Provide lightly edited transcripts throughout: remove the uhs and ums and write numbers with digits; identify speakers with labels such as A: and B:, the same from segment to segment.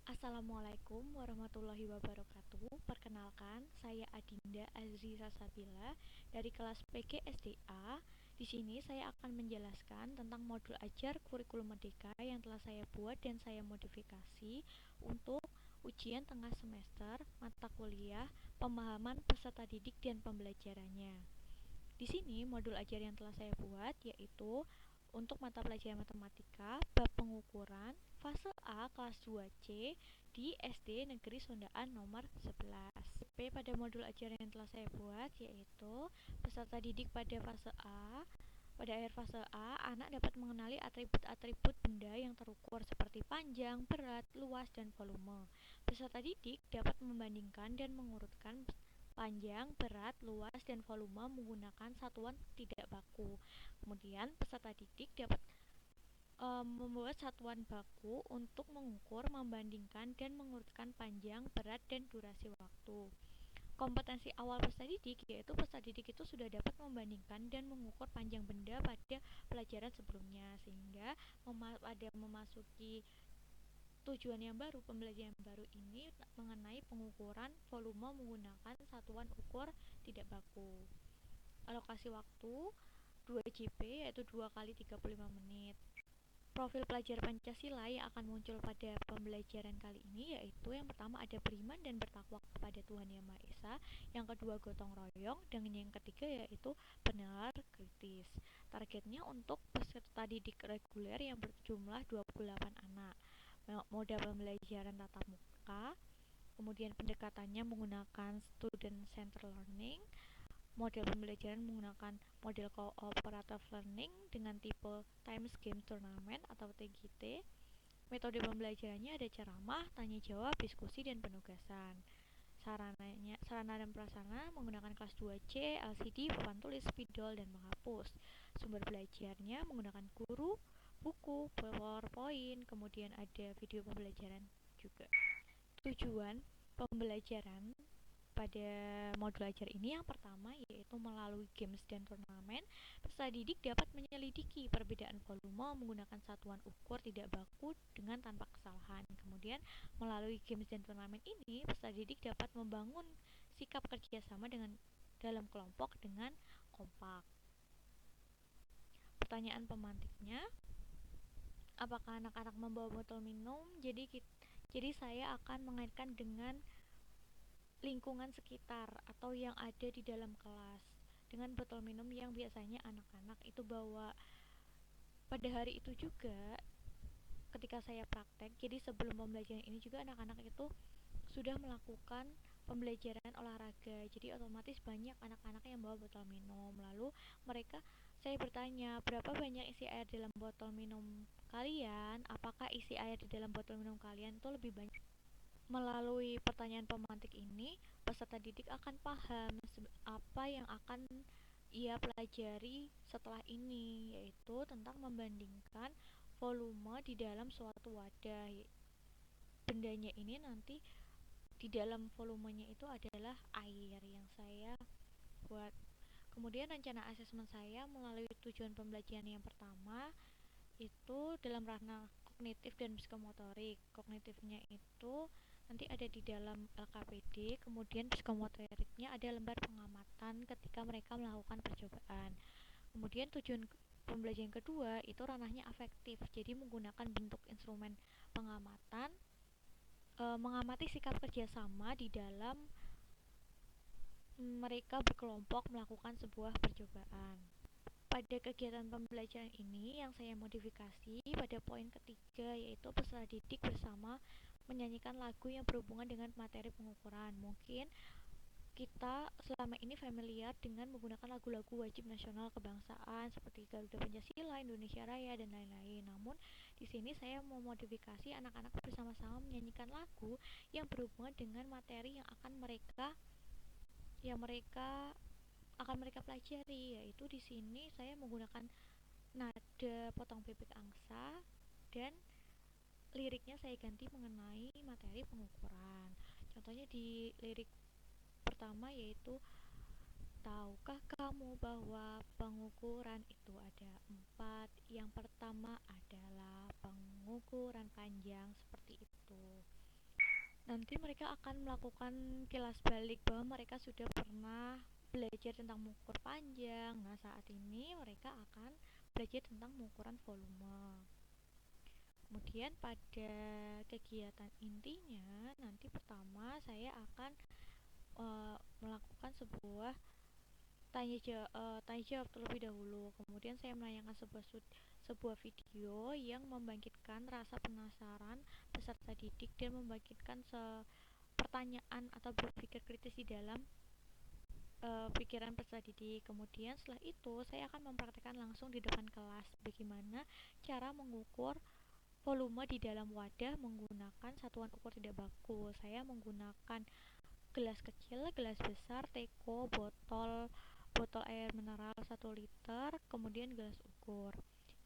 A: Assalamualaikum warahmatullahi wabarakatuh. Perkenalkan, saya Adinda Azri Sasabila dari kelas PG SDA. Di sini saya akan menjelaskan tentang modul ajar kurikulum merdeka yang telah saya buat dan saya modifikasi untuk ujian tengah semester mata kuliah pemahaman peserta didik dan pembelajarannya. Di sini modul ajar yang telah saya buat yaitu untuk mata pelajaran matematika, bab pengukuran, fase A kelas 2C di SD Negeri Sondaan nomor 11. Pada modul ajar yang telah saya buat yaitu peserta didik pada fase A. Pada akhir fase A, anak dapat mengenali atribut-atribut benda yang terukur seperti panjang, berat, luas, dan volume. Peserta didik dapat membandingkan dan mengurutkan panjang, berat, luas, dan volume menggunakan satuan tidak baku. Kemudian peserta didik dapat membuat satuan baku untuk mengukur, membandingkan, dan mengurutkan panjang, berat, dan durasi waktu. Kompetensi awal peserta didik yaitu peserta didik itu sudah dapat membandingkan dan mengukur panjang benda pada pelajaran sebelumnya, sehingga pada memasuki tujuan yang baru, pembelajaran yang baru ini mengenai pengukuran volume menggunakan satuan ukur tidak baku. Alokasi waktu 2 JP yaitu 2 kali 35 menit. Profil pelajar Pancasila yang akan muncul pada pembelajaran kali ini yaitu yang pertama ada beriman dan bertakwa kepada Tuhan Yang Maha Esa, yang kedua gotong royong, dan yang ketiga yaitu pendengar kritis. Targetnya untuk peserta didik reguler yang berjumlah 28 anak. Moda pembelajaran tatap muka, kemudian pendekatannya menggunakan student centered learning. Model pembelajaran menggunakan model cooperative learning dengan tipe Times Game Tournament atau TGT. Metode pembelajarannya ada ceramah, tanya jawab, diskusi, dan penugasan. Sarana dan prasarana menggunakan kelas 2C, LCD, papan tulis, spidol, dan menghapus. Sumber belajarnya menggunakan guru, buku, PowerPoint, kemudian ada video pembelajaran juga. Tujuan pembelajaran pada modul ajar ini yang pertama yaitu melalui games dan turnamen, peserta didik dapat menyelidiki perbedaan volume menggunakan satuan ukur tidak baku dengan tanpa kesalahan. Kemudian melalui games dan turnamen ini, peserta didik dapat membangun sikap kerjasama dalam kelompok dengan kompak. Pertanyaan pemantiknya, apakah anak-anak membawa botol minum? Jadi saya akan mengaitkan dengan lingkungan sekitar atau yang ada di dalam kelas dengan botol minum yang biasanya anak-anak itu bawa. Pada hari itu juga ketika saya praktek, jadi sebelum pembelajaran ini juga anak-anak itu sudah melakukan pembelajaran olahraga, jadi otomatis banyak anak-anak yang bawa botol minum. Lalu saya bertanya, berapa banyak isi air dalam botol minum kalian? Apakah isi air di dalam botol minum kalian itu lebih banyak? Melalui pertanyaan pemantik ini, peserta didik akan paham apa yang akan ia pelajari setelah ini, yaitu tentang membandingkan volume di dalam suatu wadah. Bendanya ini nanti di dalam volumenya itu adalah air yang saya buat. Kemudian rencana asesmen saya melalui tujuan pembelajaran yang pertama itu dalam ranah kognitif dan psikomotorik. Kognitifnya itu nanti ada di dalam LKPD, kemudian psikomotoriknya ada lembar pengamatan ketika mereka melakukan percobaan. Kemudian tujuan pembelajaran kedua itu ranahnya afektif, jadi menggunakan bentuk instrumen pengamatan, mengamati sikap kerjasama di dalam mereka berkelompok melakukan sebuah percobaan. Pada kegiatan pembelajaran ini yang saya modifikasi pada poin ketiga yaitu peserta didik bersama menyanyikan lagu yang berhubungan dengan materi pengukuran. Mungkin kita selama ini familiar dengan menggunakan lagu-lagu wajib nasional kebangsaan seperti Garuda Pancasila, Indonesia Raya, dan lain-lain. Namun di sini saya memodifikasi anak-anak bersama-sama menyanyikan lagu yang berhubungan dengan materi yang mereka akan mereka pelajari, yaitu di sini saya menggunakan nada potong bebek angsa dan liriknya saya ganti mengenai materi pengukuran. Contohnya di lirik pertama yaitu Tahukah kamu bahwa pengukuran itu ada empat? Yang pertama adalah pengukuran panjang seperti itu. Nanti mereka akan melakukan kilas balik bahwa mereka sudah pernah belajar tentang mengukur panjang. Nah, saat ini mereka akan belajar tentang pengukuran volume. Kemudian pada kegiatan intinya nanti pertama saya akan melakukan sebuah tanya jawab terlebih dahulu. Kemudian saya menayangkan sebuah video yang membangkitkan rasa penasaran peserta didik dan membangkitkan pertanyaan atau berpikir kritis di dalam pikiran peserta didik. Kemudian setelah itu saya akan mempraktekkan langsung di depan kelas bagaimana cara mengukur volume di dalam wadah menggunakan satuan ukur tidak baku. Saya menggunakan gelas kecil, gelas besar, teko, botol air mineral 1 liter, kemudian gelas ukur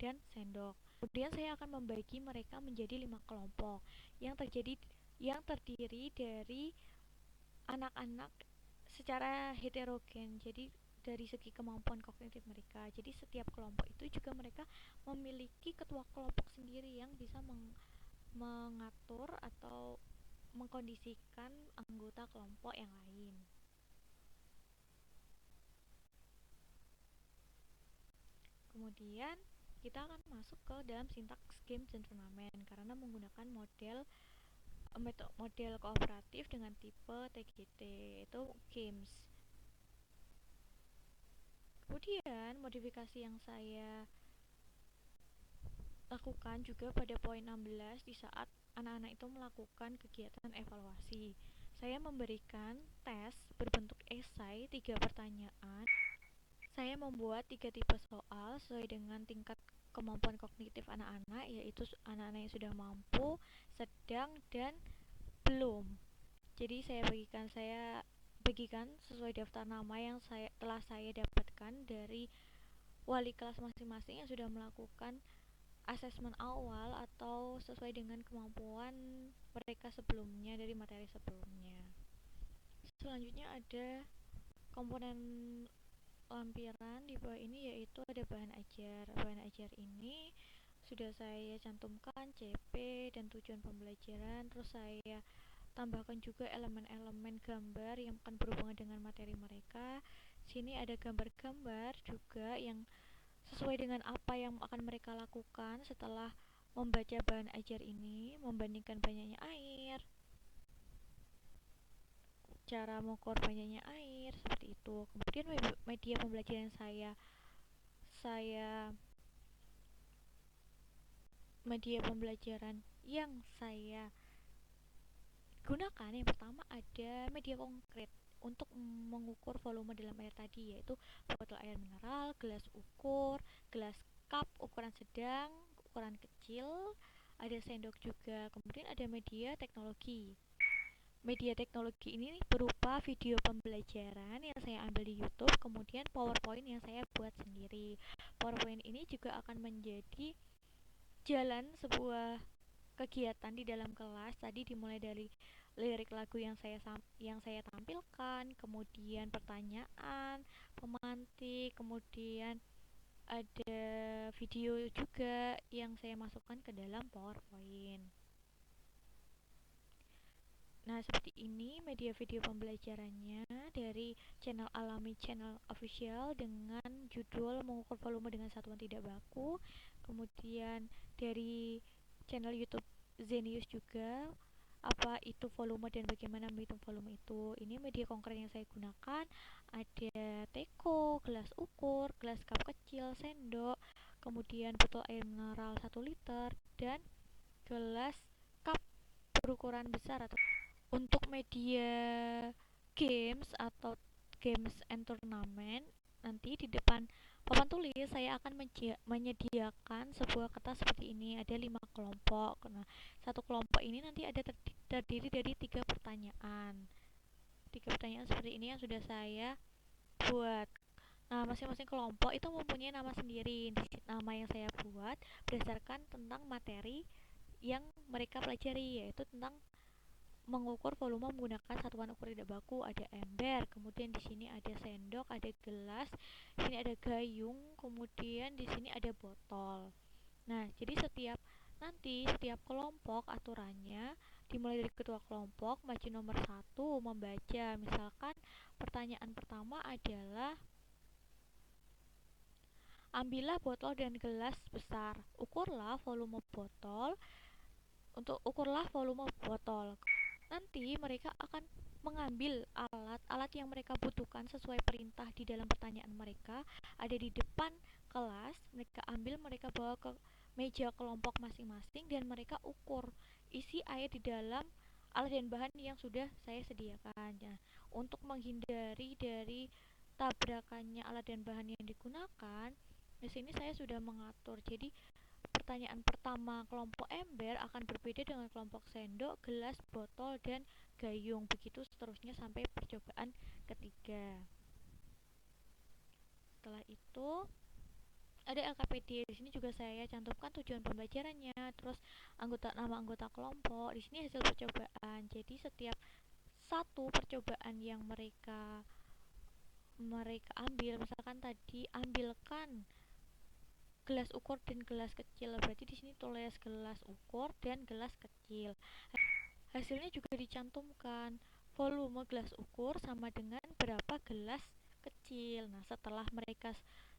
A: dan sendok. Kemudian saya akan membagi mereka menjadi 5 kelompok yang terdiri dari anak-anak secara heterogen. Jadi dari segi kemampuan kognitif mereka. Jadi setiap kelompok itu juga mereka memiliki ketua kelompok sendiri yang bisa mengatur atau mengkondisikan anggota kelompok yang lain. Kemudian kita akan masuk ke dalam sintaks games dan turnamen karena menggunakan model kooperatif dengan tipe TGT yaitu games. Kemudian modifikasi yang saya lakukan juga pada poin 16 di saat anak-anak itu melakukan kegiatan evaluasi. Saya memberikan tes berbentuk esai 3 pertanyaan. Saya membuat 3 tipe soal sesuai dengan tingkat kemampuan kognitif anak-anak, yaitu anak-anak yang sudah mampu, sedang, dan belum. Jadi saya bagikan sesuai daftar nama yang telah saya dapatkan dari wali kelas masing-masing yang sudah melakukan asesmen awal atau sesuai dengan kemampuan mereka sebelumnya dari materi sebelumnya. Selanjutnya ada komponen lampiran di bawah ini yaitu ada bahan ajar. Bahan ajar ini sudah saya cantumkan CP dan tujuan pembelajaran, terus saya tambahkan juga elemen-elemen gambar yang akan berhubungan dengan materi mereka. Sini ada gambar-gambar juga yang sesuai dengan apa yang akan mereka lakukan setelah membaca bahan ajar ini, membandingkan banyaknya air, cara mengukur banyaknya air, seperti itu. Kemudian media pembelajaran saya media pembelajaran yang saya gunakan yang pertama ada media konkret untuk mengukur volume dalam air tadi, yaitu botol air mineral, gelas ukur, gelas cup ukuran sedang, ukuran kecil, ada sendok juga. Kemudian ada media teknologi. Media teknologi ini berupa video pembelajaran yang saya ambil di YouTube, kemudian PowerPoint yang saya buat sendiri. PowerPoint ini juga akan menjadi jalan sebuah kegiatan di dalam kelas. Tadi dimulai dari lirik lagu yang saya tampilkan, kemudian pertanyaan, pemantik, kemudian ada video juga yang saya masukkan ke dalam PowerPoint. Nah, seperti ini media video pembelajarannya dari channel Alami Channel Official dengan judul mengukur volume dengan satuan tidak baku. Kemudian dari channel YouTube Zenius juga, apa itu volume dan bagaimana menghitung volume itu. Ini media konkret yang saya gunakan, ada teko, gelas ukur, gelas cup kecil, sendok, kemudian botol air mineral 1 liter, dan gelas cup berukuran besar. Atau untuk media games atau games and turnamen, nanti di depan papan tulis saya akan menyediakan sebuah kertas seperti ini. Ada 5 kelompok. Nah, satu kelompok ini nanti ada terdiri dari 3 pertanyaan. 3 pertanyaan seperti ini yang sudah saya buat. Nah, masing-masing kelompok itu mempunyai nama sendiri. Nama yang saya buat berdasarkan tentang materi yang mereka pelajari, yaitu tentang mengukur volume menggunakan satuan ukur tidak baku, ada ember, kemudian di sini ada sendok, ada gelas, di sini ada gayung, kemudian di sini ada botol. Nah, jadi setiap kelompok aturannya dimulai dari ketua kelompok, maju nomor 1 membaca. Misalkan pertanyaan pertama adalah ambillah botol dan gelas besar. Ukurlah volume botol. Nanti mereka akan mengambil alat-alat yang mereka butuhkan sesuai perintah di dalam pertanyaan mereka ada di depan kelas. Mereka ambil, mereka bawa ke meja kelompok masing-masing dan mereka ukur isi air di dalam alat dan bahan yang sudah saya sediakan. Nah, untuk menghindari dari tabrakannya alat dan bahan yang digunakan, di sini saya sudah mengatur. Jadi pertanyaan pertama kelompok ember akan berbeda dengan kelompok sendok, gelas, botol, dan gayung. Begitu seterusnya sampai percobaan ketiga. Setelah itu ada LKPD. Di sini juga saya cantumkan tujuan pembelajarannya, terus nama anggota kelompok. Di sini hasil percobaan. Jadi setiap satu percobaan yang mereka ambil, misalkan tadi ambilkan gelas ukur dan gelas kecil, berarti di sini tulis gelas ukur dan gelas kecil. Hasilnya juga dicantumkan volume gelas ukur sama dengan berapa gelas kecil. Nah, setelah mereka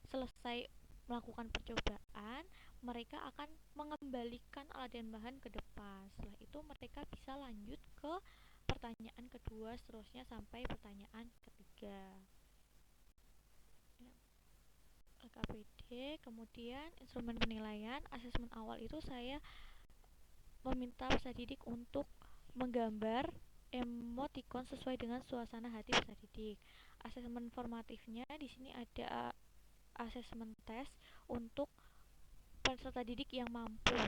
A: selesai melakukan percobaan, mereka akan mengembalikan alat dan bahan ke depan. Setelah itu mereka bisa lanjut ke pertanyaan kedua, seterusnya sampai pertanyaan ketiga. LKPD, kemudian instrumen penilaian. Asesmen awal itu saya meminta peserta didik untuk menggambar emoticon sesuai dengan suasana hati peserta didik. Asesmen formatifnya di sini ada asesmen tes untuk peserta didik yang mampu.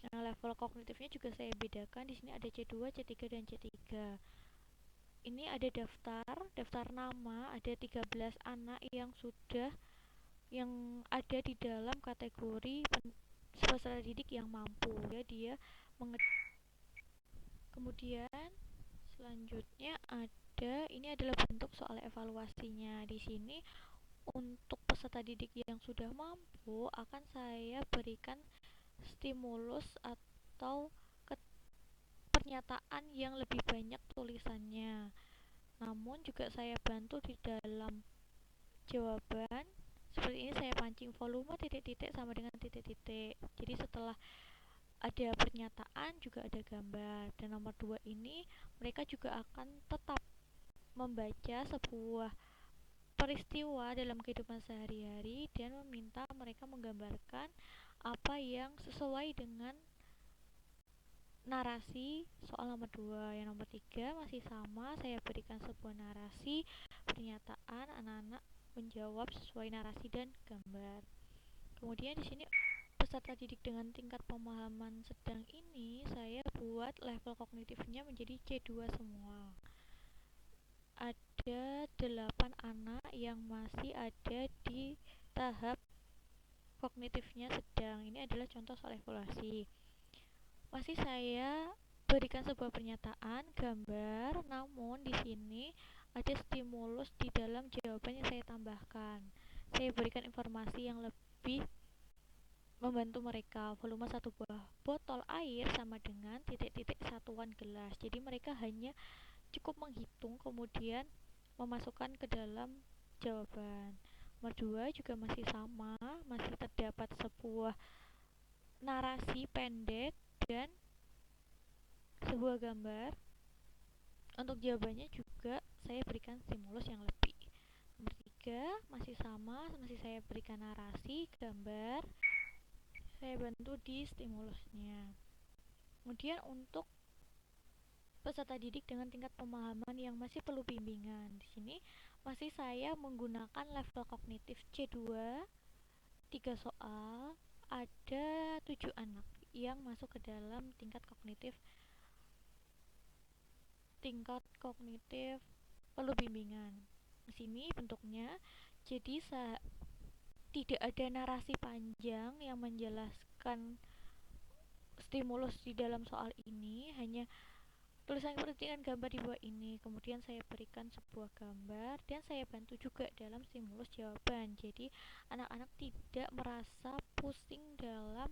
A: Nah, level kognitifnya juga saya bedakan. Di sini ada C2, C3, dan C3. Ini ada daftar nama, ada 13 anak yang ada di dalam kategori peserta didik yang mampu. Dia kemudian selanjutnya ini adalah bentuk soal evaluasinya. Di sini untuk peserta didik yang sudah mampu akan saya berikan stimulus atau pernyataan yang lebih banyak tulisannya. Namun juga saya bantu di dalam jawaban. Seperti ini saya pancing volume titik-titik sama dengan titik-titik. Jadi setelah ada pernyataan juga ada gambar. Dan nomor 2 ini mereka juga akan tetap membaca sebuah peristiwa dalam kehidupan sehari-hari dan meminta mereka menggambarkan apa yang sesuai dengan narasi soal nomor 2. Yang nomor 3 masih sama, saya berikan sebuah narasi, pernyataan, anak-anak menjawab sesuai narasi dan gambar. Kemudian di sini peserta didik dengan tingkat pemahaman sedang ini saya buat level kognitifnya menjadi C2 semua. Ada 8 anak yang masih ada di tahap kognitifnya sedang. Ini adalah contoh soal evaluasi. Masih saya berikan sebuah pernyataan, gambar, namun di sini ada stimulus di dalam jawaban yang saya tambahkan. Saya berikan informasi yang lebih membantu mereka. Volume satu buah botol air sama dengan titik-titik satuan gelas. Jadi mereka hanya cukup menghitung kemudian memasukkan ke dalam jawaban. Nomor 2 juga masih sama, masih terdapat sebuah narasi pendek dan sebuah gambar. Untuk jawabannya juga saya berikan stimulus yang lebih. Nomor 3 masih sama, masih saya berikan narasi, gambar. Saya bantu di stimulusnya. Kemudian untuk peserta didik dengan tingkat pemahaman yang masih perlu bimbingan, di sini masih saya menggunakan level kognitif C2, 3 soal, ada 7 anak yang masuk ke dalam tingkat kognitif perlu bimbingan. Di sini bentuknya jadi tidak ada narasi panjang yang menjelaskan stimulus di dalam soal ini, hanya tulisan seperti dengan gambar di bawah ini. Kemudian saya berikan sebuah gambar dan saya bantu juga dalam stimulus jawaban. Jadi anak-anak tidak merasa pusing dalam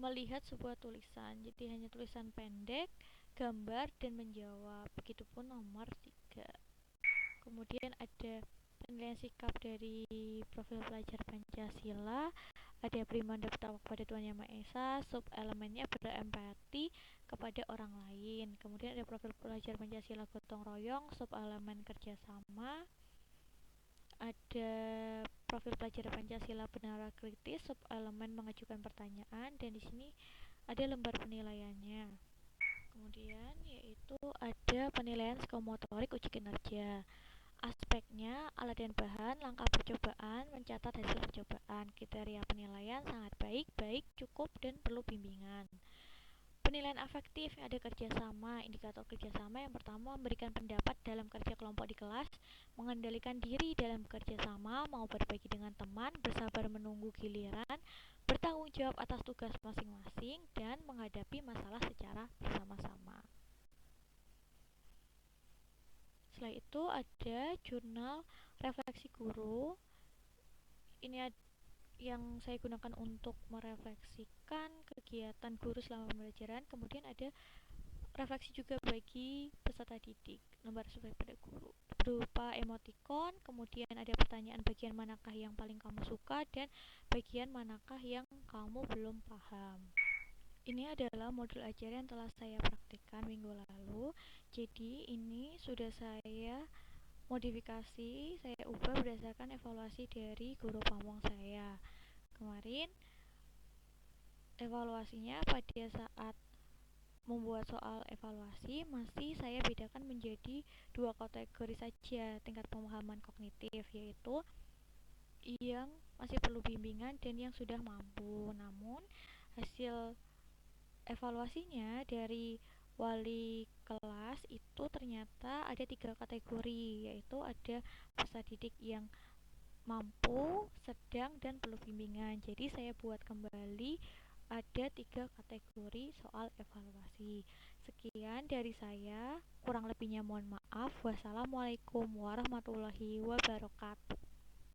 A: melihat sebuah tulisan. Jadi hanya tulisan pendek, gambar, dan menjawab. Begitupun nomor 3. Kemudian ada penilaian sikap dari profil pelajar Pancasila. Ada beriman dan bertakwa kepada Tuhan Yang Maha Esa, sub elemennya berempati kepada orang lain. Kemudian ada profil pelajar Pancasila gotong royong, sub elemen kerjasama. Ada profil pelajar Pancasila benar kritis, sub elemen mengajukan pertanyaan, dan di sini ada lembar penilaiannya. Kemudian yaitu ada penilaian psikomotorik uji kinerja. Aspeknya alat dan bahan, langkah percobaan, mencatat hasil percobaan. Kriteria penilaian sangat baik, baik, cukup, dan perlu bimbingan. Penilaian afektif ada kerjasama. Indikator kerjasama yang pertama memberikan pendapat dalam kerja kelompok di kelas, mengendalikan diri dalam kerjasama, mau berbagi dengan teman, bersabar menunggu giliran, bertanggung jawab atas tugas masing-masing, dan menghadapi masalah secara bersama-sama. Setelah itu ada jurnal refleksi guru. Ini yang saya gunakan untuk merefleksikan kegiatan guru selama pembelajaran. Kemudian ada refleksi juga bagi peserta didik, lembar survei pada guru berupa emoticon. Kemudian ada pertanyaan bagian manakah yang paling kamu suka dan bagian manakah yang kamu belum paham. Ini adalah modul ajar yang telah saya praktikkan minggu lalu. Jadi ini sudah saya modifikasi, saya ubah berdasarkan evaluasi dari guru pamong saya. Kemarin evaluasinya pada saat membuat soal evaluasi masih saya bedakan menjadi 2 kategori saja tingkat pemahaman kognitif, yaitu yang masih perlu bimbingan dan yang sudah mampu. Namun hasil evaluasinya dari wali kelas itu ternyata ada 3 kategori, yaitu ada peserta didik yang mampu, sedang, dan perlu bimbingan. Jadi saya buat kembali ada 3 kategori soal evaluasi. Sekian dari saya, kurang lebihnya mohon maaf. Wassalamualaikum warahmatullahi wabarakatuh.